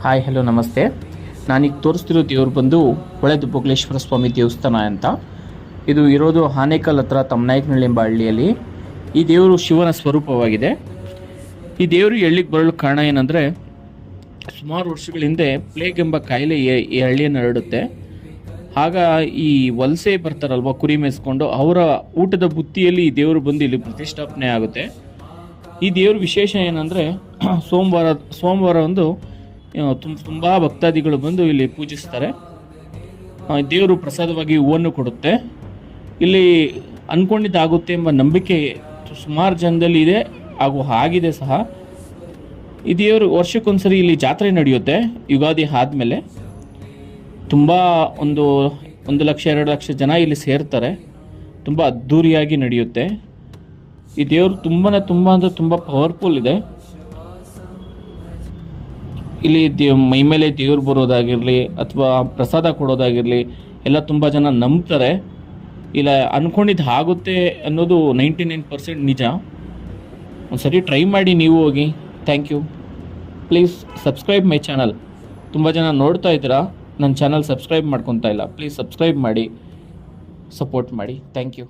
Hi hello ನಮಸ್ತೆ. ನಾನೀಗ ತೋರಿಸ್ತಿರೋ ದೇವ್ರು ಬಂದು ಹೊಳೆದುಬ್ಬಗ್ಲೇಶ್ವರ ಸ್ವಾಮಿ ದೇವಸ್ಥಾನ ಅಂತ. ಇದು ಇರೋದು ಆನೇಕಲ್ ಹತ್ರ ತಮ್ಮನಾಯಕನಹಳ್ಳಿ ಎಂಬ ಹಳ್ಳಿಯಲ್ಲಿ. ಈ ದೇವರು ಶಿವನ ಸ್ವರೂಪವಾಗಿದೆ. ಈ ದೇವರು ಹಳ್ಳಿಗೆ ಬರಲು ಕಾರಣ ಏನಂದರೆ, ಸುಮಾರು ವರ್ಷಗಳ ಹಿಂದೆ ಪ್ಲೇಗ್ ಎಂಬ ಕಾಯಿಲೆ ಈ ಹಳ್ಳಿಯನ್ನು ಹರಡುತ್ತೆ. ಆಗ ಈ ವಲಸೆ ಬರ್ತಾರಲ್ವ ಕುರಿ ಮೇಯಿಸ್ಕೊಂಡು, ಅವರ ಊಟದ ಬುತ್ತಿಯಲ್ಲಿ ಈ ದೇವರು ಬಂದು ಇಲ್ಲಿ ಪ್ರತಿಷ್ಠಾಪನೆ ಆಗುತ್ತೆ. ಈ ದೇವ್ರ ವಿಶೇಷ ಏನಂದರೆ, ಸೋಮವಾರ ಒಂದು ತುಂಬ ಭಕ್ತಾದಿಗಳು ಬಂದು ಇಲ್ಲಿ ಪೂಜಿಸ್ತಾರೆ. ದೇವರು ಪ್ರಸಾದವಾಗಿ ಹೂವನ್ನು ಕೊಡುತ್ತೆ. ಇಲ್ಲಿ ಅಂದ್ಕೊಂಡಿದ್ದಾಗುತ್ತೆ ಎಂಬ ನಂಬಿಕೆ ಸುಮಾರು ಜನದಲ್ಲಿ ಇದೆ, ಹಾಗೂ ಆಗಿದೆ ಸಹ. ಈ ದೇವರು ವರ್ಷಕ್ಕೊಂದ್ಸರಿ ಇಲ್ಲಿ ಜಾತ್ರೆ ನಡೆಯುತ್ತೆ. ಯುಗಾದಿ ಆದಮೇಲೆ ತುಂಬ 1 ಲಕ್ಷ 2 ಲಕ್ಷ ಜನ ಇಲ್ಲಿ ಸೇರ್ತಾರೆ. ತುಂಬ ಅದ್ಧೂರಿಯಾಗಿ ನಡೆಯುತ್ತೆ. ಈ ದೇವರು ತುಂಬ ಪವರ್ಫುಲ್ ಇದೆ. ಇಲ್ಲಿ ಮೈ ಮೇಲೆ ದೇವ್ರು ಬರೋದಾಗಿರಲಿ ಅಥವಾ ಪ್ರಸಾದ ಕೊಡೋದಾಗಿರಲಿ ಎಲ್ಲ ತುಂಬ ಜನ ನಂಬ್ತಾರೆ. ಇಲ್ಲ ಅಂದ್ಕೊಂಡಿದ್ದು ಆಗುತ್ತೆ ಅನ್ನೋದು 99% ನಿಜ. ಒಂದ್ಸರಿ ಟ್ರೈ ಮಾಡಿ ನೀವು ಹೋಗಿ. Thank you. Please subscribe my channel. ತುಂಬ ಜನ ನೋಡ್ತಾ ಇದ್ದೀರಾ, ನನ್ನ ಚಾನಲ್ ಸಬ್ಸ್ಕ್ರೈಬ್ ಮಾಡ್ಕೊತಾ ಇಲ್ಲ. ಪ್ಲೀಸ್ ಸಬ್ಸ್ಕ್ರೈಬ್ ಮಾಡಿ, ಸಪೋರ್ಟ್ ಮಾಡಿ. Thank you.